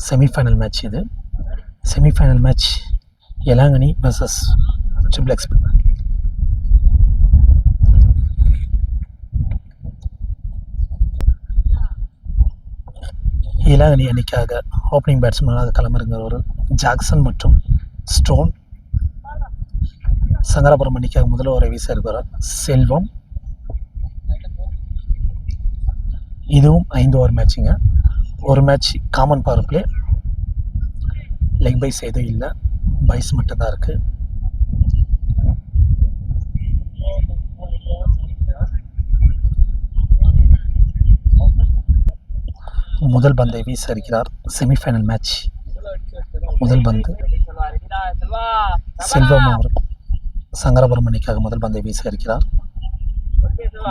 Semi-final match இது. Semifinal match Elangani versus triple X. Elangani அணிக்காக opening பேட்ஸ்மேனாக களமிறங்குகிறவர் ஜாக்சன் மற்றும் ஸ்டோன். சங்கராபுரம் அணிக்காக முதல் ஓவரை வீச இருக்கிறார் செல்வம். இதுவும் 5 ஓவர் மேட்சுங்க. ஒரு match common power play, leg பைஸ் எதுவும் இல்லை, பைஸ் மட்டும்தான் இருக்கு. முதல் பந்தை வீச இருக்கிறார். செமிஃபைனல் மேட்ச் முதல் பந்து செல்வம் அவர் சங்கராபுரம் அணிக்காக முதல் பந்தை வீச இருக்கிறார்.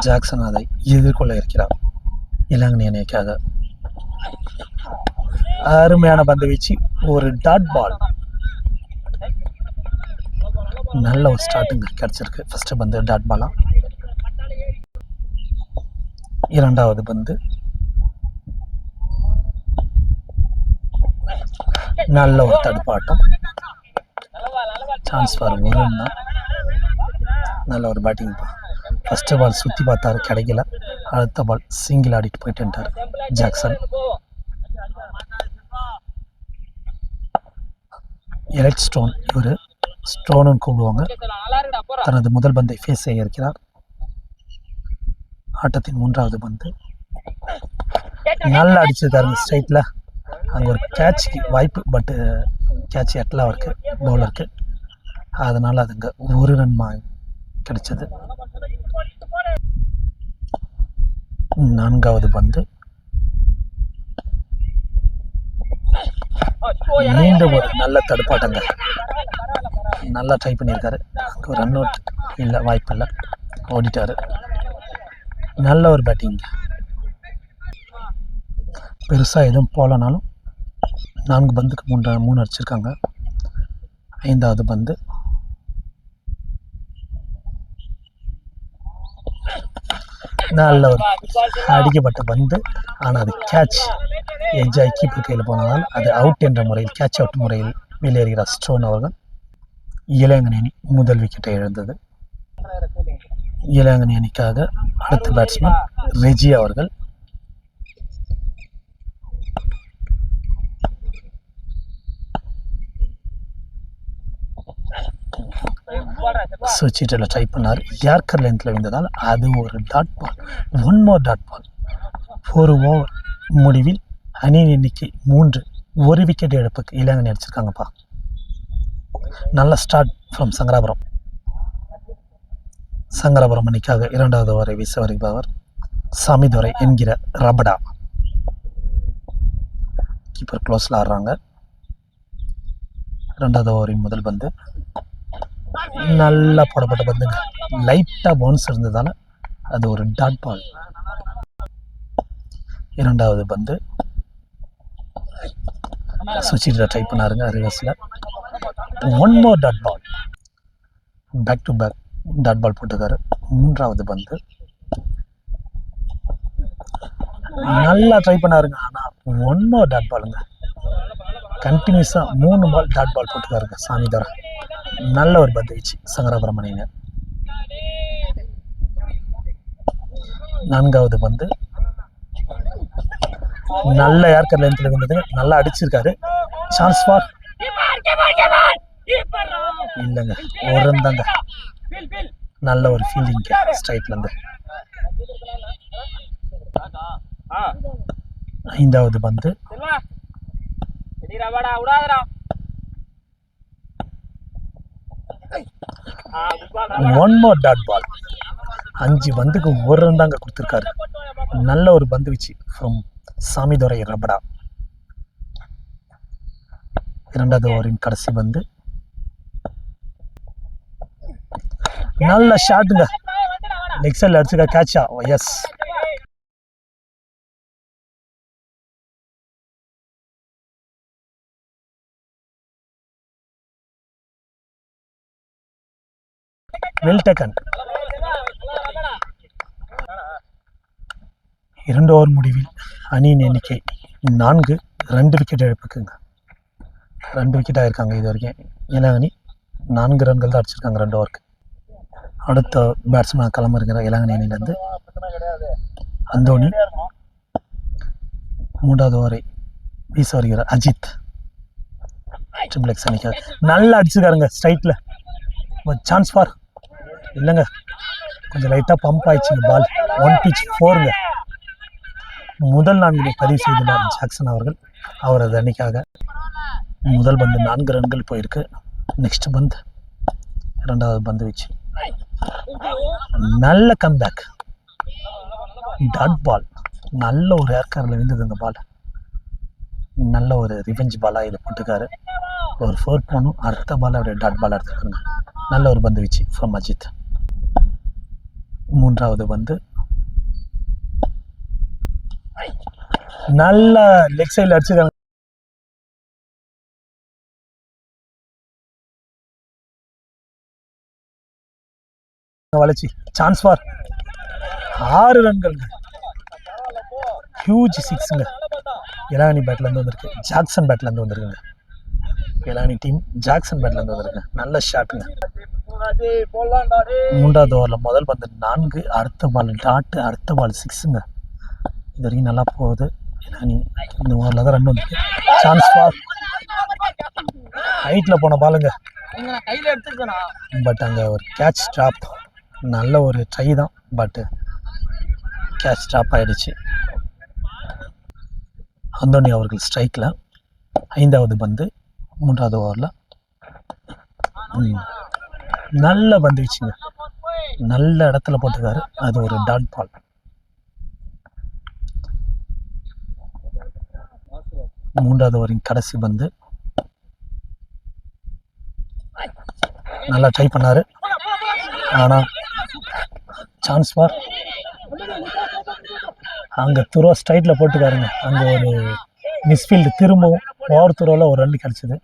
ஜாக்சன் அதை எதிர்கொள்ள இருக்கிறார் இலங்கை அணிக்காக. அருமையான பந்து வீச்சு, ஒரு டாட் பால். நல்ல ஒரு ஸ்டார்டிங் கிடைச்சிருக்கு. ஃபர்ஸ்ட் பந்து டாட் பாலா. இரண்டாவது பந்து நல்ல ஒரு தடுப்பாட்டம். சான்ஸ் ஃபார் ஒரு ரன் தான். நல்ல ஒரு பேட்டிங். ஃபர்ஸ்ட் பால் சுற்றி பார்த்தாரு, கிடைக்கல. அடுத்த பால் சிங்கிள் ஆடிட்டு போயிட்டுட்டார் ஜாக்சன். எலெட் ஸ்டோன், இவர் ஸ்டோனுன்னு கூப்பிடுவாங்க. தனது முதல் பந்தை ஃபேஸ் செய்ய இருக்கிறார். ஆட்டத்தின் 3வது பந்து நல்லா அடிச்சிருக்காருங்க ஸ்ட்ரைட்டில். அங்கே ஒரு கேட்சுக்கு வாய்ப்பு, பட்டு கேட்ச் எட்டல அவருக்கு பவுலருக்கு. அதனால் அதுங்க ஒரு ரன் கிடைச்சது. 4வது பந்து மீண்டும் ஒரு நல்ல தடுப்பாட்டங்க. நல்லா ட்ரை பண்ணியிருக்காரு. அங்கே ஒரு ரன் அவுட் இல்லை, வாய்ப்பு இல்லை, ஓடிட்டாரு. நல்ல ஒரு பேட்டிங். பெருசாக எதுவும் போகலனாலும் 4 பந்துக்கு 3 அடிச்சிருக்காங்க. 5வது பந்து நல்ல ஒரு அடிக்கப்பட்ட பந்து. ஆனால் அது கேட்ச் எஜ்ஜாய் கீப்பர் கையில் போனதால் அது அவுட் என்ற முறையில், கேட்ச் அவுட் முறையில் வெளியேறுகிறார் ஸ்டோன் அவர்கள். இளைஞனி அணி முதல் விக்கெட்டை இழந்தது. இளைஞனி அணிக்காக அடுத்த பேட்ஸ்மேன் ரெஜி அவர்கள். சுவிட்சில் ட்ரை பண்ணார். யார்கர் லென்த்தில் விழுந்ததால் அது ஒரு dot ball. 1 more dot ball. 4 over முடிவில் அணியின் எண்ணிக்கை 3. ஒரு விக்கெட் இழப்புக்கு இளைஞனி அடிச்சிருக்காங்கப்பா. நல்ல ஸ்டார்ட் ஃப்ரம் சங்கராபுரம். சங்கராபுரம் அணிக்காக 2வது ஓவரை வீச வருபவர் சாமிதுரை என்கிற ரபடா. கீப்பர் க்ளோஸில் ஆடுறாங்க. 2வது ஓவரின் முதல் பந்து நல்லா போடப்பட்ட பந்துங்க. லைட்டாக பவுன்ஸ் இருந்ததால் அது ஒரு டாட் பால். 2வது பந்து சுவிட்சில் ட்ரை பண்ணாருங்க ரிவர்ஸில். 1 more dot ball. Back to back dot ball போட்டுக்காரு. 3வது பந்து நல்லா ட்ரை பண்ணாருங்க. ஆனால் 1 more டாட் பாலுங்க. கண்டினியூஸாக 3 பால் டாட் பால் போட்டுக்காருங்க சாமிதுரை. நல்ல ஒரு பந்து வீச்சு சங்கராபுரம் அணிங்க. 4வது பந்து நல்ல யார்கர் லென்த்தில் இருந்தது. நல்லா அடிச்சிருக்காரு. சான்ஸ் ஃபார் இல்லைங்க, ஒரு ரன் தாங்க. நல்ல ஒரு ஃபீல்டிங் ஸ்ட்ரைட்ல இருந்து. 5வது பந்து 1 more டாட் பால். 5 பந்துக்கு ஒரு ரன் தாங்க கொடுத்துருக்காரு. நல்ல ஒரு பந்து வீச்சு ஃப்ரம் சாமிதுரை ரபடா. 2வது ஓவரின் கடைசி பந்து நல்ல ஷாட்டுங்க. லெக் சைடில் அடிச்சுக்க கேட்சா. Yes, well taken. 2 ஓவர் முடிவில் அணியின் எண்ணிக்கை 4. 2 விக்கெட் இழப்புக்குங்க. 2 விக்கெட் ஆகிருக்காங்க இது வரைக்கும். இலங்கை 4 ரன்கள் தான் அடிச்சிருக்காங்க 2 ஓவருக்கு. அடுத்த பேட்ஸ்மேன் கிளம்புகிற இலங்கை அணியிலேருந்து அந்தோனி. 3வது ஓவரை வீச வருகிறார் அஜித். ட்ரிபிள் எக்ஸ் அணிக்காக நல்லா அடிச்சுக்காருங்க ஸ்ட்ரைட்டில். சான்ஸ் ஃபார் இல்லைங்க, கொஞ்சம் லைட்டாக பம்ப் ஆயிடுச்சுங்க பால். 1 pitch 4ங்க. முதல் 4 பதிவு செய்துள்ளார் ஜாக்சன் அவர்கள் அவரது அணிக்காக. முதல் பந்து 4 ரன்கள் போயிருக்கு. நெக்ஸ்ட் பந்து 2வது பந்து வச்சு நல்ல கம்பேக். டாட் பால், நல்ல ஒரு ஏர்காரில் விழுந்தது இந்த பால். நல்ல ஒரு ரிவெஞ்ச் பாலாக இதை போட்டுக்காரு. ஒரு 4 போகணும். அடுத்த பால் அவருடைய டாட் பால் எடுத்துக்காருங்க. நல்ல ஒரு பந்து வச்சு ஃப்ரம் அஜித். 3வது பந்து நல்ல லெக் சைடில் அடிச்சுக்காங்க. வளைச்சி சான்ஸ் ஃபார் 6 ரன்கள். ஹியூஜ் 6ங்க. இலங்கை பேட்லேருந்து வந்திருக்கு, ஜாக்சன் பேட்லேருந்து வந்திருக்குங்க. இலங்கை டீம் ஜாக்சன் பேட்லேருந்து வந்திருக்கு. நல்ல ஷாட்டுங்க. 3வது ஓவரில் முதல் பந்து 4, அடுத்த பால் டாட்டு, அடுத்த பால் 6ங்க. இது வரைக்கும் நல்லா போகுது. இலங்கை இந்த ஓவரில் தான் ரன் வந்துருக்கு. சான்ஸ் ஃபார் ஹைட்டில் போன பாலுங்க. பட் அங்கே ஒரு கேட்ச் ட்ராப். நல்ல ஒரு ட்ரை தான், பட்டு கேட்ச் ட்ராப் ஆகிடுச்சு. அந்தோனி அவர்கள் ஸ்ட்ரைக்கில். 5வது பந்து 3வது ஓவரில் நல்ல பந்து வச்சுங்க. நல்ல இடத்துல போட்டுக்காரு. அது ஒரு டாட் பால். மூன்றாவது ஓவரின் கடைசி பந்து நல்லா ட்ரை பண்ணாரு. ஆனால் சான்ஸ் ஃபார் அங்கே துருவா ஸ்ட்ரைட்டில் போட்டுக்காருங்க. அங்கே ஒரு மிஸ்ஃபீல்டு. திரும்பவும் ஓவர் துருவில் ஒரு 2 கிடச்சிது.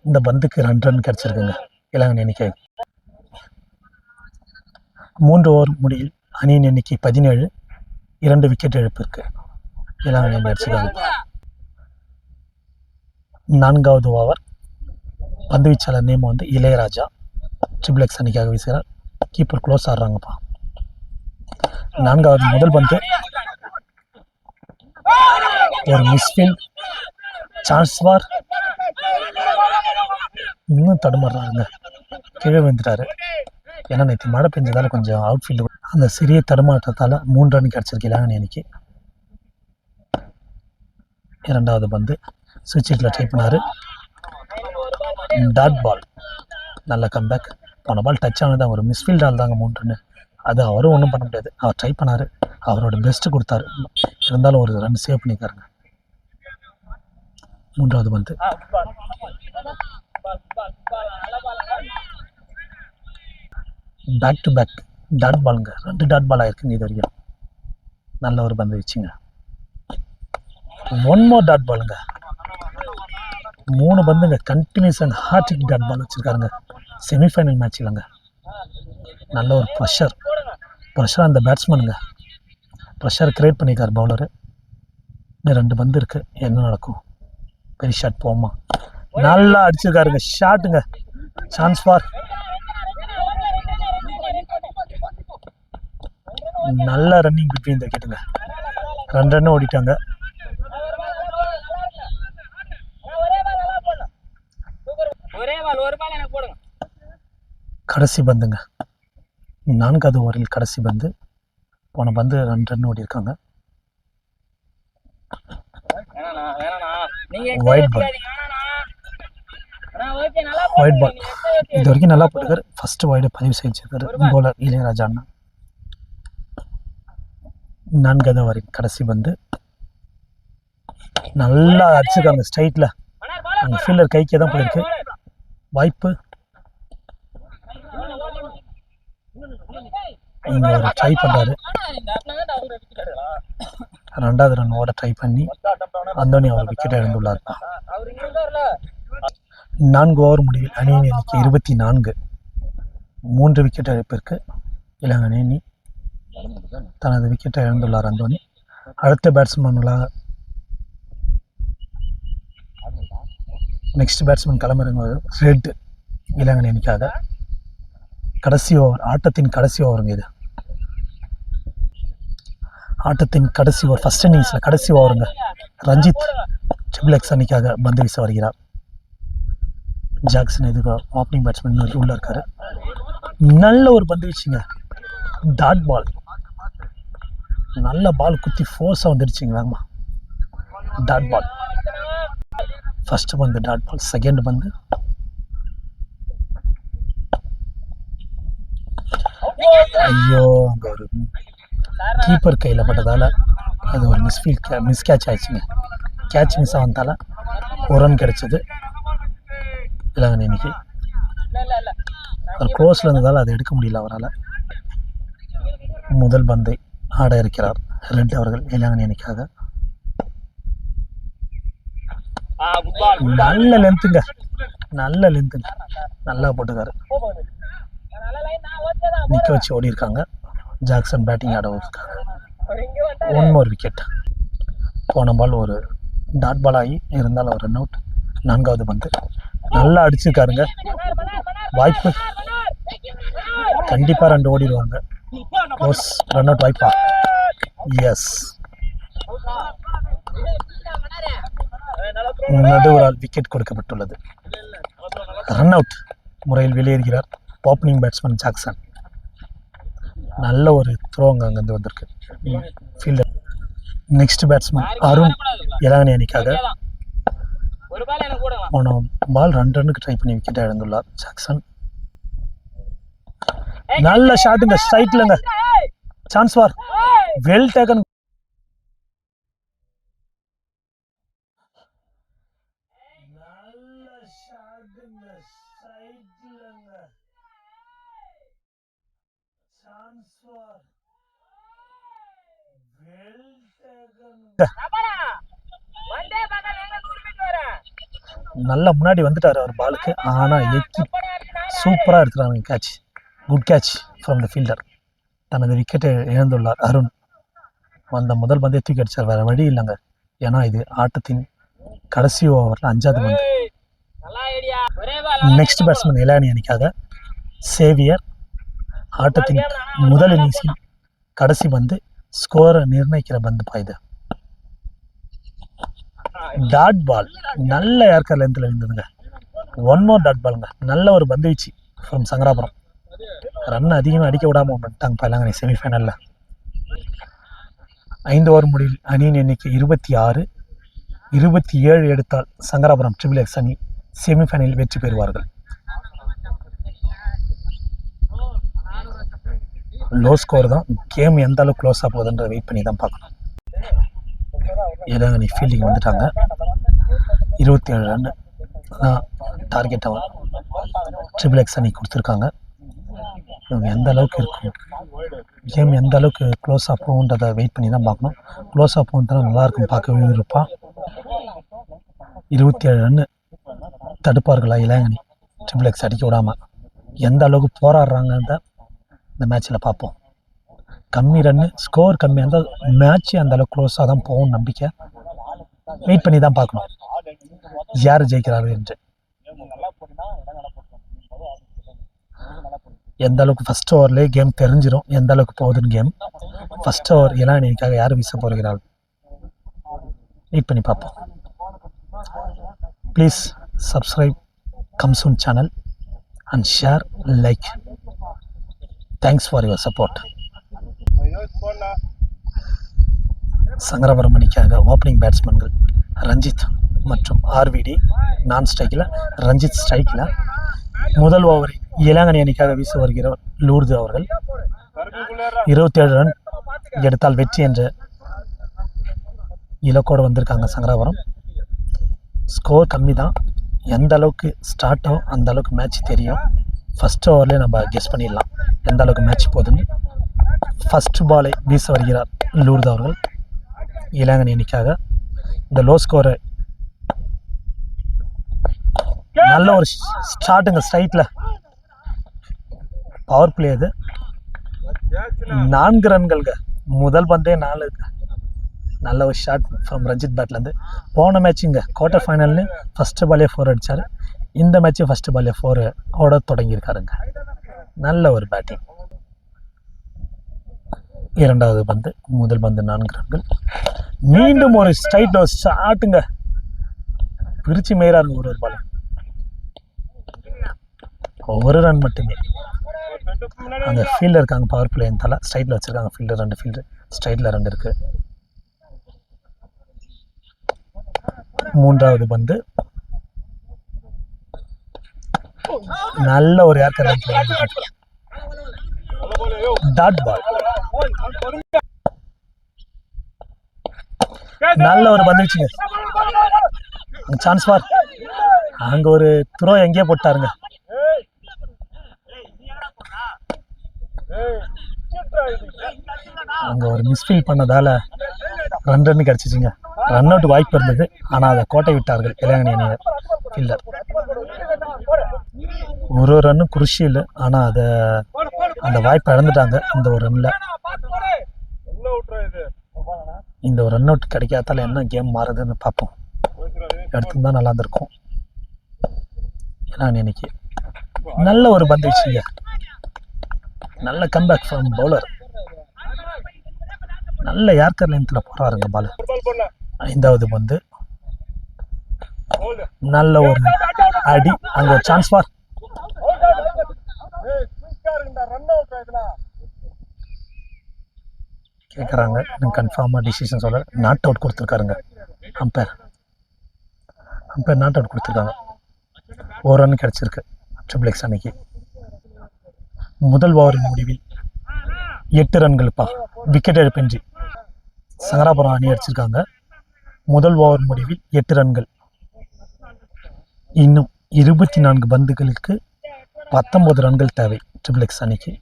இந்த பந்துக்கு 2 ரன் கிடச்சிருக்குங்க இலங்கை எண்ணிக்கை. 3 ஓவர் முடிவில் அணியின் எண்ணிக்கை 17. 2 விக்கெட் இழப்பு இருக்கு. இலங்கை அணி அடிச்சுக்காங்க. 4வது ஓவர் பந்து வீச்சாளர் நேம் வந்து இளையராஜா. ட்ரிபிள் எக்ஸ் அணிக்காக வீசுகிறார். Keeper close ஆடுறாங்கப்பா. 4வது முதல் பந்து ஒரு மிஸ்ஃபீல்ட். சான்ஸ் ஃபார் இன்னும் தடுமாறுறாருங்க. கீழே விழுந்துட்டாரு. ஏன்னா நேற்று மழை பெஞ்சதால கொஞ்சம் அவுட்ஃபீல்டு அந்த சிறிய தடுமாற்றத்தால் 3 ரன் கிடச்சிருக்கு இலங்கை அணிக்கு. 2வது பந்து சுவிட்சில் ட்ரை பண்ணார். Dot ball. நல்ல கம்பேக். போன பால் டச் ஆனது ஒரு மிஸ்ஃபீல்ட் ஆள் தாங்க 3 ரன்னு. அது அவரும் ஒன்றும் பண்ண முடியாது. அவர் ட்ரை பண்ணார், அவரோட பெஸ்ட்டு கொடுத்தாரு. இருந்தாலும் ஒரு ரன் சேவ் பண்ணிக்காருங்க. 3வது பந்து பேக் டு பேக் டாட் பாலுங்க. 2 டாட் பால் ஆயிருக்குங்க இது வரைக்கும். நல்ல ஒரு பந்து வச்சுங்க. 1 மோர் டாட் பாலுங்க. 3 பந்துங்க continuous and hattrick dot ball வச்சுருக்காருங்க செமிஃபைனல் மேட்ச் இல்லைங்க. நல்ல ஒரு ப்ரெஷர் அந்த பேட்ஸ்மேனுங்க. ப்ரெஷர் கிரியேட் பண்ணியிருக்கார் பவுலரு. இன்னும் 2 பந்து இருக்குது. என்ன நடக்கும்? பெரிய ஷாட் போமா? நல்லா அடிச்சிருக்காருங்க ஷாட்டுங்க. சான்ஸ் ஃபார் நல்ல ரன்னிங் பிட்வீன் த விக்கெட்டுங்க. 2 ரன் ஓடிட்டாங்க. கடைசி பந்துங்க. 4வது ஓவரில் கடைசி பந்து. போன பந்து 2 ரன் ஓடி இருக்காங்க. White ball. இது வரைக்கும் நல்லா போட்டுக்காரு. ஃபர்ஸ்ட் ஒயிடை பதிவு செஞ்சிருக்காரு போலர் இளையராஜா அண்ணா. 4வது ஓவரின் கடைசி பந்து நல்லா அடிச்சிருக்காங்க ஸ்ட்ரைட்ல. அந்த ஃபீல்டர் கைக்கே தான் போயிருக்கு. வாய்ப்பு. இங்க ஒரு ட்ரை பண்றாரு. 2வது ரன் ஓட ட்ரை பண்ணி அந்தோனி அவர் விக்கெட்டை இழந்துள்ளார். 4 ஓவர் முடிவில் அணியின் எண்ணிக்கை 24. 3 விக்கெட் இழப்பிற்கு இலங்கை அணி தனது விக்கெட்டை இழந்துள்ளார் அந்தோனி. அடுத்த பேட்ஸ்மேன்களாக நெக்ஸ்ட் பேட்ஸ்மேன் களமிறங்குவது ரெட் இலங்கை அணிக்காக. கடைசி ஓவர், ஆட்டத்தின் கடைசி ஓவருங்க இது. ஆட்டத்தின் கடைசி ஓவர், ஃபர்ஸ்ட் இன்னிங்ஸில் கடைசி ஓவருங்க. ரஞ்சித் ட்ரிபிள் எக்ஸ் அணிக்காக பந்து வீச வருகிறார். ஜாக்சன் எதுக்கு ஓப்பனிங் பேட்ஸ்மேன் உள்ள இருக்காரு. நல்ல ஒரு பந்து வீச்சுங்க, டாட் பால். நல்ல பால் குத்தி ஃபோர்ஸாக வந்துடுச்சிங்க வேகமா. டாட் பால், ஃபர்ஸ்ட் பந்து டாட் பால், செகண்ட் பந்து ஐயோ அங்கே ஒரு கீப்பர் கையில் பட்டதால் அது ஒரு மிஸ் கேட்ச் ஆயிடுச்சுங்க. கேட்ச் மிஸ் ஆனதால ஒரு ரன் கிடைச்சது இலங்கை அணிக்கு. அவர் க்ளோஸில் இருந்ததால் அதை எடுக்க முடியல அவரால். முதல் பந்தை ஆட இருக்கிறார் ரெட் அவர்கள் இலங்கை அணிக்காக. நல்ல லென்த்துங்க, நல்ல லென்த்துங்க, நல்லா போட்டுக்காரு. நிற்க வச்சு ஓடி இருக்காங்க. ஜாக்சன் பேட்டிங் ஆட இருக்காங்க. 1 more விக்கெட். போன பால் ஒரு டாட் பால் ஆகி இருந்தாலும் ஒரு ரன் அவுட். 4வது பந்து நல்லா அடிச்சிருக்காருங்க. வாய்ப்பு கண்டிப்பாக 2 ஓடிடுவாங்க. க்ளோஸ், ரன் அவுட் வாய்ப்பா? எஸ். நடுவரால் விக்கெட் கொடுக்கப்பட்டுள்ளது. ரன் அவுட் முறையில் வெளியேறுகிறார் ஓப்பனிங் பேட்ஸ்மேன் ஜாக்சன். நல்ல ஒரு த்ரோங்க அங்கேருந்து வந்திருக்கு ஃபீல்டர். நெக்ஸ்ட் பேட்ஸ்மேன் அருண் இலங்கை அணிக்காக. போன பால் 2 ரன்னுக்கு ட்ரை பண்ணி விக்கெட்டை இழந்துள்ளார் ஜாக்சன். நல்ல ஷாட்டுங்க, ஸ்ட்ரைட்லங்க, சான்ஸ் ஃபார், வெல் டேக்கன். நல்லா முன்னாடி வந்துட்டாரு அவர் பாலுக்கு. ஆனால் எக்கி சூப்பராக எடுத்துறாங்க catch. Good catch from the fielder. தனது விக்கெட்டை இழந்துள்ளார் அருண். அந்த முதல் பந்தே தூக்கி அடிச்சார், வேறு வழி இல்லைங்க. ஏன்னா இது ஆட்டத்தின் கடைசி ஓவரில் 5வது பந்து. நெக்ஸ்ட் பேட்ஸ்மேன் இலங்கை அணிக்காக சேவியர். ஆட்டத்தின் முதல் இன்னிங்ஸில் கடைசி பந்து, ஸ்கோரை நிர்ணயிக்கிற பந்து பாயுது. டாட் பால், நல்ல ஏர்கர் லென்த்தில் இருந்ததுங்க. 1 more டாட் பாலுங்க. நல்ல ஒரு பந்து வீச்சு ஃப்ரம் சங்கராபுரம். ரன் அதிகமாக அடிக்க விடாமல் பண்ணிட்டாங்க இலங்கை செமிஃபைனலில். 5 ஓவர் முடிவில் அணியின் எண்ணிக்கை 26. 27 எடுத்தால் சங்கராபுரம் ட்ரிபிள் எக்ஸ் அணி செமிஃபைனலில் வெற்றி பெறுவார்கள். லோ ஸ்கோர் தான். கேம் எந்த அளவுக்கு க்ளோஸாக போகுதுன்ற வெயிட் பண்ணி தான் பார்க்கணும். இலங்கை ஃபீல்டிங் வந்துட்டாங்க. 27 ரன் டார்கெட் அவர் ட்ரிபிள் எக்ஸ் அணி கொடுத்துருக்காங்க. இவங்க எந்த அளவுக்கு இருக்கும், கேம் எந்த அளவுக்கு க்ளோஸாக போகுன்றதை வெயிட் பண்ணி தான் பார்க்கணும். க்ளோஸாக போகுதுன்னா நல்லாயிருக்கும், பார்க்கவே இருப்பான். 27 ரன் தடுப்பார்களா இலங்கை ட்ரிபிள் எக்ஸ் அடிக்க விடாமல்? எந்த அளவுக்கு போராடுறாங்கன்ற இந்த மேட்ச்சில் பார்ப்போம். கம்மி ரன்னு, ஸ்கோர் கம்மியாக இருந்தால் மேட்ச்சு அந்த அளவுக்கு க்ளோஸாக தான் போகும் நம்பிக்கை. வெயிட் பண்ணி தான் பார்க்கணும் யார் ஜெயிக்கிறாரு என்று. எந்த அளவுக்கு ஃபஸ்ட் ஓவர்லேயே கேம் தெரிஞ்சிடும் எந்த அளவுக்கு போகுதுன்னு கேம். ஃபஸ்ட் ஓவர் இலங்கை அணிக்காக யார் வீச போகிறார்கள் வெயிட் பண்ணி பார்ப்போம். ப்ளீஸ் சப்ஸ்கிரைப் கம்சூன் channel and share, like. Thanks for your support. Sankarapuram அணிக்காக ஓப்பனிங் பேட்ஸ்மேன்கள் ரஞ்சித் மற்றும் ஆர்விடி. நான் ஸ்ட்ரைக்கில், ரஞ்சித் ஸ்ட்ரைக்கில். முதல் ஓவரை இலங்கை அணிக்காக வீச வருகிறவர் லூர்து அவர்கள். 27 ரன் எடுத்தால் வெற்றி என்ற இலக்கோடு வந்திருக்காங்க சங்கராபுரம். ஸ்கோர் கம்மி தான். எந்த அளவுக்கு ஸ்டார்ட் ஆகும் அந்த அளவுக்கு மேட்ச் தெரியும். ஃபஸ்ட் ஓவர்லேயே நம்ம கெஸ் பண்ணிடலாம் எந்த அளவுக்கு மேட்ச் போகுதுன்னு. ஃபஸ்ட் பாலை வீச வருகிறார் லூர்து அவர்கள் இலங்கை அணிக்காக. இந்த லோ ஸ்கோரை நல்ல ஒரு ஸ்டார்ட்டுங்க, ஸ்ட்ரைட்டில் பவர் பிளே அது. 4 ரன்கள்ங்க. முதல் பந்தே 4. நல்ல ஒரு ஷாட் ஃப்ரம் ரஞ்சித் பேட்லேருந்து. போன மேட்சுங்க குவார்ட்டர் ஃபைனல்னு ஃபஸ்ட்டு பாலே 4 அடித்தார். இந்த மேட்ச்சு ஃபஸ்ட்டு பாலே 4 ஓட தொடங்கியிருக்காருங்க. நல்ல ஒரு பேட்டிங். இரண்டாவது பந்து. முதல் பந்து 4 ரன்கள். மீண்டும் ஒரு ஸ்ட்ரைட் ஷாட்டுங்க. பிரிச்சு மேயறாருங்க ஒரு பால். ஒரு ரன் மட்டுமே. அங்கே ஃபீல்டர் இருக்காங்க பவர் பிளே தலை ஸ்ட்ரைட்டில் வச்சுருக்காங்க. ஃபீல்டர் 2 ஃபீல்டர் ஸ்ட்ரைட்டில் 2 இருக்குது. மூன்றாவது பந்து. நல்ல ஒரு ஏர்கர் டாட் பால். நல்ல ஒரு பந்து வச்சுங்க. சான்ஸ் பார். அங்கே ஒரு த்ரோ எங்கேயே போட்டாருங்க. அங்கே ஒரு மிஸ்ஃபீல் பண்ணதால 2 ரன் கிடச்சிச்சிங்க. ரன் அவுட் வாய்ப்பு இருந்தது, ஆனால் அதை கோட்டை விட்டார்கள் இளைஞணி அணியினர் ஃபீல்டர். ஒரு ரன்னும் குருஷியில், ஆனால் அதை அந்த வாய்ப்பை இழந்துட்டாங்க. இந்த ஒரு ரன்னில் இந்த ஒரு ரன் அவுட் கிடைக்காதால என்ன கேம் மாறுதுன்னு பார்ப்போம். எடுத்துருந்தா நல்லா இருந்திருக்கும். இளைஞணி அணிக்கு நல்ல ஒரு பந்து வச்சுங்க. நல்ல கம்பேக் ஃப்ரம் பவுலர். நல்ல யார்கர் லென்த்தில் போறாருங்க பால். ஐந்தாவது பந்து. நல்ல ஒரு அடி. அங்க ஒரு சான்ஸ் பார். கேட்குறாங்க கன்ஃபார்மாக டிசிஷன் சொல்ல. நாட் அவுட் கொடுத்துருக்காருங்க அம்பையர். நாட் அவுட் கொடுத்துருக்காங்க. ஒரு ரன் கிடச்சிருக்கு ட்ரிபிள் எக்ஸ் அன்னைக்கு. முதல் ஓவரின் முடிவில் 8 ரன்கள்ப்பா. விக்கெட் இழப்பின்றி சங்கராபுரம் அணி அடிச்சிருக்காங்க. முதல் ஓவர் முடிவில் 8 ரன்கள். இன்னும் 24 பந்துகளுக்கு 19 ரன்கள் தேவை ட்ரிபிள் எக்ஸ் அணிக்கு.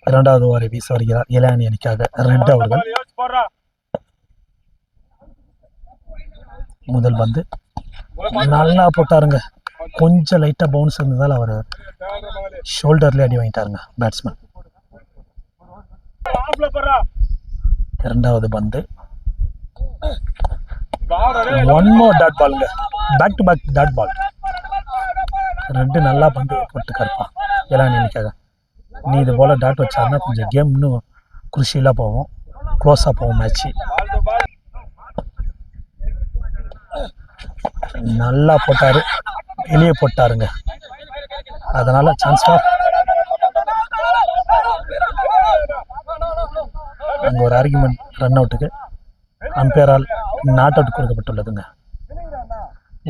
இரண்டாவது ஓவரை வீச வருகிறார் இளைஞணி அணிக்காக ரெட் அவர்கள். முதல் பந்து நல்லா போட்டாருங்க. கொஞ்சம் லைட்டாக பவுன்ஸ் இருந்ததால் அவர் ஷோல்டர்லேயே அடி வாங்கிட்டாருங்க பேட்ஸ்மேன். இரண்டாவது பந்து. ஒன் மோர் டாட் பாலுங்க. Back to back dot ball. 2 நல்லா பந்து போட்டு கருப்பா இளைஞணி அணிக்காக. நீ இது போல் டாட் வச்சாருன்னா கொஞ்சம் கேம் இன்னும் குருஷியலாக போவோம், க்ளோஸாக போவோம் மேட்ச்சு. நல்லா போட்டாரு, வெளியே போட்டாருங்க. அதனால சான்ஸ் பார். அங்கே ஒரு ஆர்குமெண்ட் ரன் அவுட்டுக்கு அம்பையரால் நாட் அவுட் கொடுக்கப்பட்டுள்ளதுங்க.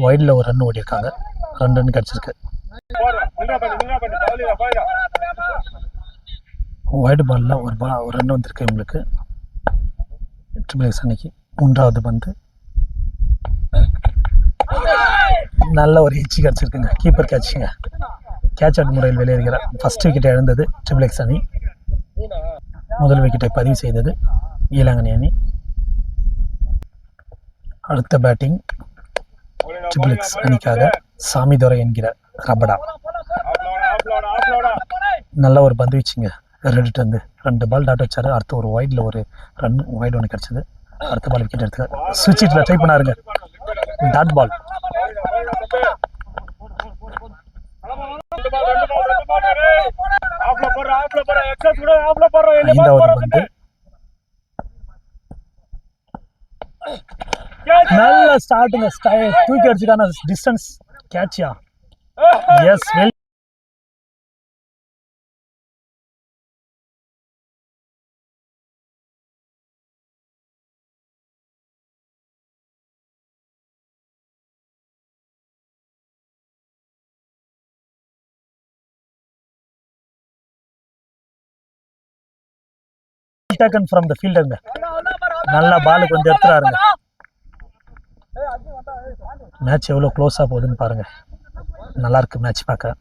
வைடில் ஒரு ரன் ஓடிருக்காங்க. 2 ரன் கிடச்சிருக்கு. வைடு பாலில் ஒரு ரன் வந்திருக்கு இவங்களுக்கு ட்ரிபிள் எக்ஸ் அன்னைக்கு. மூன்றாவது பந்து. நல்ல ஒரு ஹிட்ச் கிடச்சிருக்குங்க. கீப்பர் கேட்சுங்க. கேட்ச் அவுட் முறையில் வெளியேறுகிறார். ஃபர்ஸ்ட் விக்கெட்டை இழந்தது ட்ரிபிள் எக்ஸ் அணி. முதல் விக்கெட்டை பதிவு செய்தது இளங்கனி அணி. அடுத்த பேட்டிங் ட்ரிபிள் எக்ஸ் அணிக்காக சாமிதுரை என்கிற ரபடா. நல்ல ஒரு பந்து வச்சுங்க. ரெடிட்டு வந்து 2 பால் டாட் வச்சாரு. அடுத்து ஒரு வைடில் ஒரு ரன் வைடு ஒன்று கிடச்சிது. அடுத்த பால் விக்கெட் எடுத்து ஸ்விட்ச் ஹிட்டில் ட்ரை பண்ணாருங்க. Dot ball. ஐந்தாவது பந்து. நல்ல ஸ்டார்டிங் தூக்கி அடிச்சுக்கான டிஸ்டன்ஸ் கேட்சியா. Yes well. taken from the fielder. நல்லா பாலுக்கு வந்து எடுத்துறாருங்க. மேட்ச் எவ்வளோ க்ளோஸாக போகுதுன்னு பாருங்க. நல்லா இருக்கு மேட்ச் பார்க்க.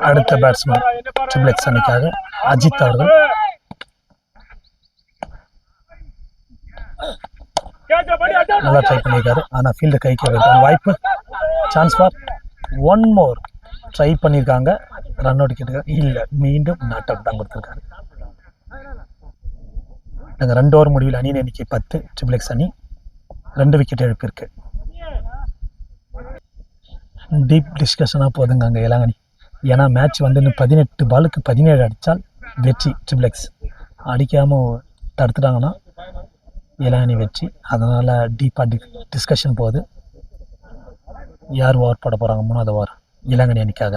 அடுத்த பேட்ஸ்மேன் ட்ரிபிள் எக்ஸ் அணிக்காக அஜித் அவர்கள். நல்லா ட்ரை பண்ணியிருக்காரு, ஆனால் ஃபீல்டர் கைக்கு வாய்ப்பு. Chance for one more try பண்ணியிருக்காங்க. ரன் அவுட் கேட்டுக்காரு, இல்லை மீண்டும் நாட் அவுட் தான் கொடுத்துருக்காரு. நாங்கள் 2 ஓவர் முடிவில் அணியின் எண்ணிக்கை 10, ட்ரிபிள் எக்ஸ் அணி 2 விக்கெட் இழப்பு இருக்கு. டீப் டிஸ்கஷனாக போதுங்க அங்கே இளங்கனி. ஏன்னா மேட்ச் வந்து இன்னும் 18 பாலுக்கு 17 அடித்தால் வெற்றி ட்ரிபிள் எக்ஸ். அடிக்காமல் தடுத்துட்டாங்கன்னா இளங்கனி வெற்றி. அதனால் டீப்பாக டிஸ்கஷன் போகுது. யார் ஓவர் போட போகிறாங்க? 3வது ஓவர் இளங்கனி அணிக்காக.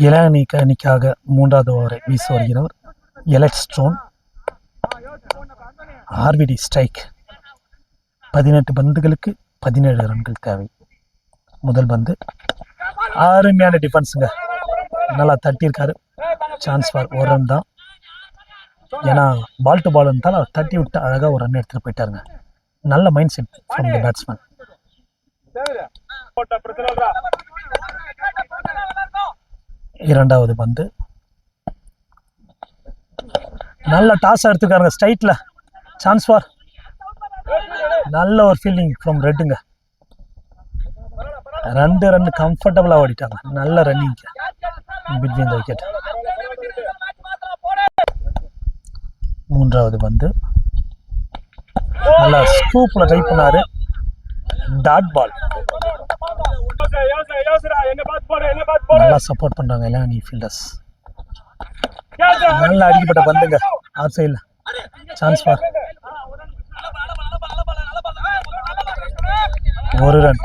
இளங்கனி அணிக்காக 3வது ஓவரை வீச வருகிறவர் எலெக்ஸ் ஸ்டோன். RVD strike. 18 பந்துகளுக்கு 17 ரன்கள் தேவை. முதல் பந்து அருமையான டிஃபென்ஸுங்க, நல்லா தட்டியிருக்காரு. சான்ஸ் ஃபார் ஒரு ரன் தான். ஏன்னா பால் டு பால் இருந்தாலும் அவர் தட்டி விட்டு அழகாக ஒரு ரன் எடுத்துகிட்டு போயிட்டாருங்க. நல்ல mind set from the batsman. 2வது பந்து நல்ல டாஸ் எடுத்துக்காருங்க ஸ்ட்ரைட்டில். சான்ஸ் ஃபார் நல்ல ஒரு ஃபீல்டிங் ஃப்ரம் ரெட்டுங்க. 2 ரன் கம்ஃபர்டபுளாக ஓடிட்டாங்க. நல்ல ரன்னிங் பிட்வீன் த விக்கெட். 3வது பந்து நல்லா ஸ்கூப்பில் ட்ரை பண்ணாரு. Dot ball. நல்லா சப்போர்ட் பண்ணுறாங்க இளங்கனி ஃபீல்டர்ஸ். நல்லா அடிக்கப்பட்ட பந்துங்க ஆஃப் சைடில். சான்ஸ் ஃபார் ஒரு ரன்.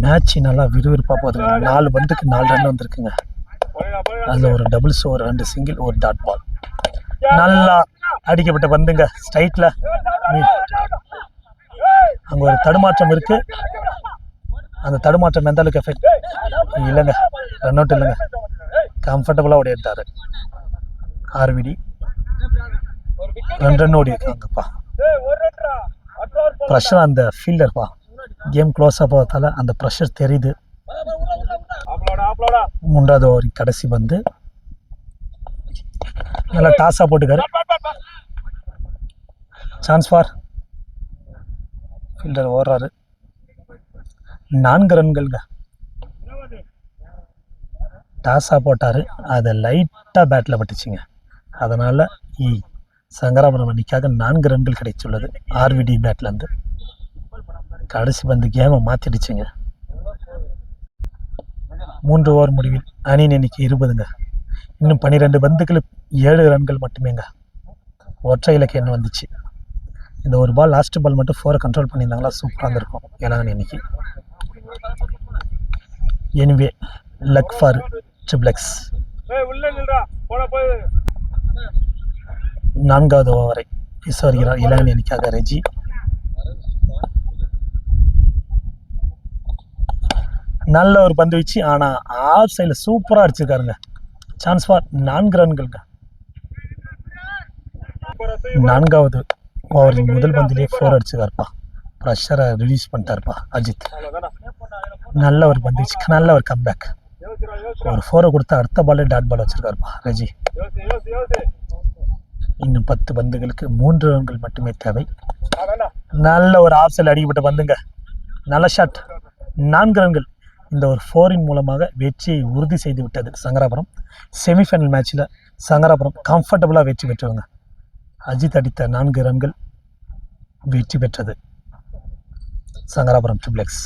மேட்ச் நல்லா விறுவிறுப்பாக போகுதுங்க. 4 பந்துக்கு 4 ரன் வந்திருக்குங்க. அதில் ஒரு டபுள்ஸ், ஒரு 2 சிங்கிள், ஒரு டாட் பால். நல்லா அடிக்கப்பட்ட பந்துங்க ஸ்ட்ரைட்டில். அங்கே ஒரு தடுமாற்றம் இருக்கு. அந்த தடுமாற்றம் எந்த அளவுக்கு எஃபெக்ட் இல்லைங்க, ரன் அவுட் இல்லைங்க. கம்ஃபர்டபுளாக ஓடி எடுத்தாரு ஆர்விடி. 2 ரன் ஓடி இருக்காங்கப்பா. ப்ரெஷர் அந்த ஃபீல்டர்ப்பா. கேம் க்ளோஸாக போகிறதால அந்த ப்ரெஷர் தெரியுது. 3வது ஓவர் கடைசி பந்து நல்லா டாஸாக போட்டுக்காரு. சான்ஸ் ஃபார் ஃபீல்டர் ஓடுறாரு. 4 ரன்கள்ங்க. டாஸாக போட்டார், அதை லைட்டாக பேட்டில் பட்டுச்சிங்க. அதனால் சங்கராபுரம் அணிக்காக 4 ரன்கள் கிடைச்சுள்ளது ஆர்விடி பேட்லேருந்து. கடைசி பந்து கேமை மாற்றிடுச்சுங்க. 3 ஓவர் முடிவில் அணியின் எண்ணிக்கை 20ங்க. இன்னும் 12 பந்துகள் 7 ரன்கள் மட்டுமேங்க. ஒற்றை இலக்கு என்ன வந்துச்சு. இந்த ஒரு பால், லாஸ்ட் பால் மட்டும் 4 கண்ட்ரோல் பண்ணியிருந்தாங்களா சூப்பராக இருந்திருக்கும் இளங்கனி அணிக்கு. Anyway luck for triple X. 4வது ஓவரை வீச வருகிறார் இளங்கனி அணிக்காக ரெஜி. நல்ல ஒரு பந்து வீச்சு, ஆனால் ஆஃப் சைடில் சூப்பராக அடிச்சிருக்காருங்க. Chance for 4 ரன்கள்ங்க. 4வது ஓவரின் முதல் பந்திலே 4 அடிச்சிருக்காருப்பா. ப்ரெஷரை ரிலீஸ் பண்ணிட்டாருப்பா அஜித். நல்ல ஒரு பந்து வீச்சு, நல்ல ஒரு கம்பேக். ஒரு 4 கொடுத்தா அடுத்த பாலே டாட் பால் வச்சிருக்காருப்பா ரெஜி. இன்னும் 10 பந்துகளுக்கு 3 ரன்கள் மட்டுமே தேவை. நல்ல ஒரு ஆஃப் சைடில் அடிக்கப்பட்ட பந்துங்க. நல்ல ஷாட். 4 ரன்கள். இந்த ஒரு 4-இன் மூலமாக வெற்றியை உறுதி செய்து விட்டது சங்கராபுரம். செமிஃபைனல் மேட்ச்சில் சங்கராபுரம் கம்ஃபர்டபுளாக வெற்றி பெற்றவங்க. அஜித் அடித்த 4 ரன்கள் வெற்றி பெற்றது சங்கராபுரம் ட்ரிபிள் எக்ஸ்.